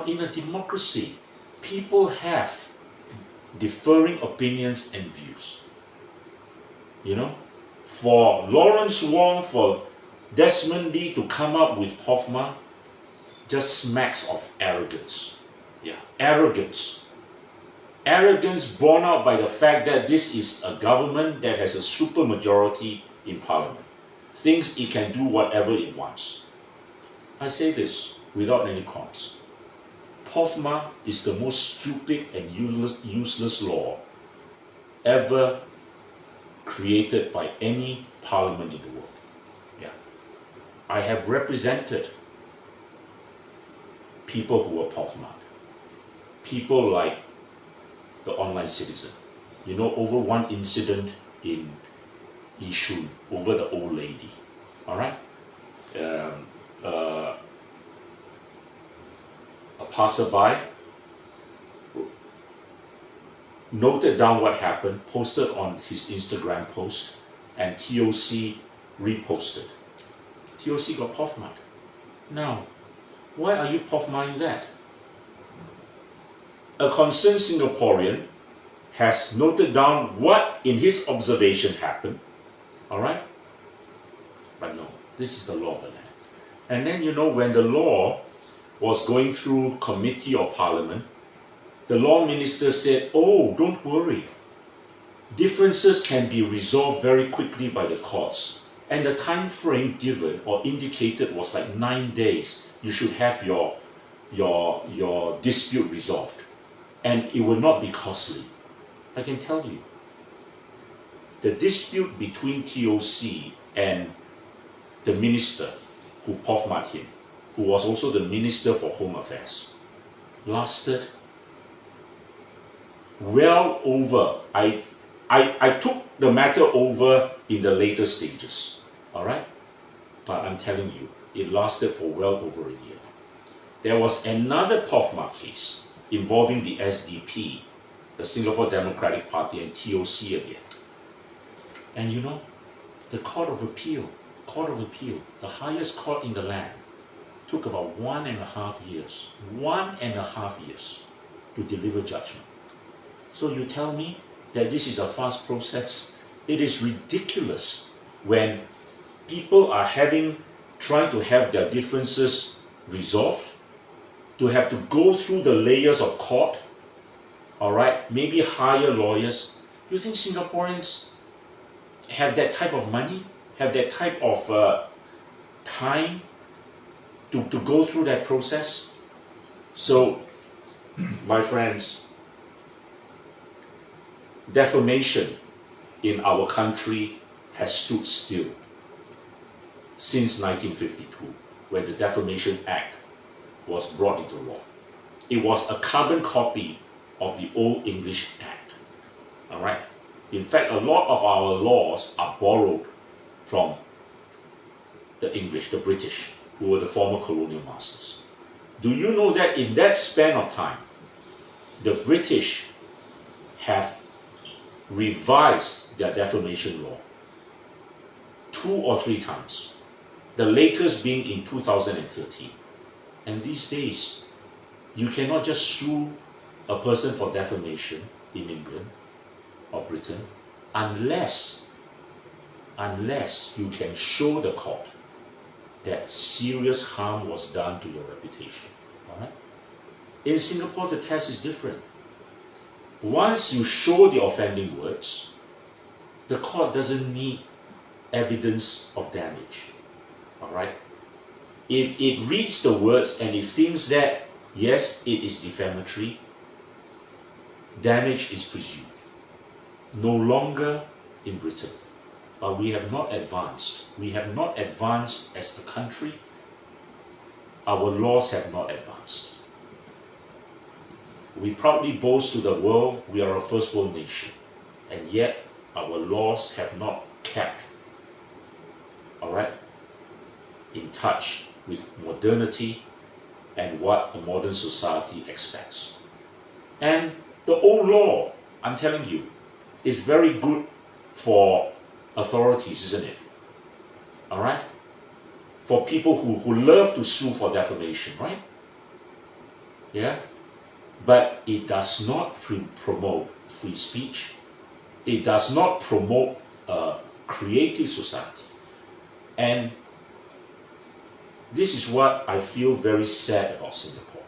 In a democracy, people have differing opinions and views. You know, for Lawrence Wong, for Desmond Lee to come up with POFMA just smacks of arrogance. Yeah, arrogance. Arrogance borne out by the fact that this is a government that has a supermajority in parliament. Thinks it can do whatever it wants. I say this without any qualms. POFMA is the most stupid and useless law ever created by any parliament in the world. Yeah. I have represented people who were POFMA. People like the online citizen. You know, over one incident in Yishun, over the old lady. Alright? A passerby noted down what happened, posted on his Instagram post, and TOC reposted. TOC got POFMA'd. Now, why are you POFMAing that? A concerned Singaporean has noted down what in his observation happened, alright? But no, this is the law of the land. And then, you know, when the law was going through committee or parliament, the law minister said, oh, don't worry. Differences can be resolved very quickly by the courts. And the time frame given or indicated was like 9 days. You should have your dispute resolved. And it will not be costly. I can tell you. The dispute between TOC and the minister who POFMA'd him, who was also the Minister for Home Affairs, lasted well over, I took the matter over in the later stages, alright? But I'm telling you, it lasted for well over a year. There was another POFMA case involving the SDP, the Singapore Democratic Party, and TOC again. And you know, the Court of Appeal, the highest court in the land, took about 1.5 years, 1.5 years to deliver judgment. So you tell me that this is a fast process? It is ridiculous when people are trying to have their differences resolved, to have to go through the layers of court, all right, maybe hire lawyers. Do you think Singaporeans have that type of money, have that type of time to go through that process? So, my friends, defamation in our country has stood still since 1952, when the Defamation Act was brought into law. It was a carbon copy of the Old English Act. All right. In fact, a lot of our laws are borrowed from the English, the British, who were the former colonial masters. Do you know that in that span of time, the British have revised their defamation law 2 or 3 times, the latest being in 2013. And these days, you cannot just sue a person for defamation in England or Britain unless you can show the court that serious harm was done to your reputation. All right? In Singapore, the test is different. Once you show the offending words, the court doesn't need evidence of damage. All right? If it reads the words and it thinks that, yes, it is defamatory, damage is presumed. No longer in Britain. But we have not advanced. We have not advanced as a country. Our laws have not advanced. We proudly boast to the world we are a first world nation, and yet our laws have not kept, all right, in touch with modernity and what a modern society expects. And the old law, I'm telling you, is very good for authorities, isn't it? All right? For people who love to sue for defamation, right? Yeah, but it does not promote free speech. It does not promote a creative society. And this is what I feel very sad about Singapore.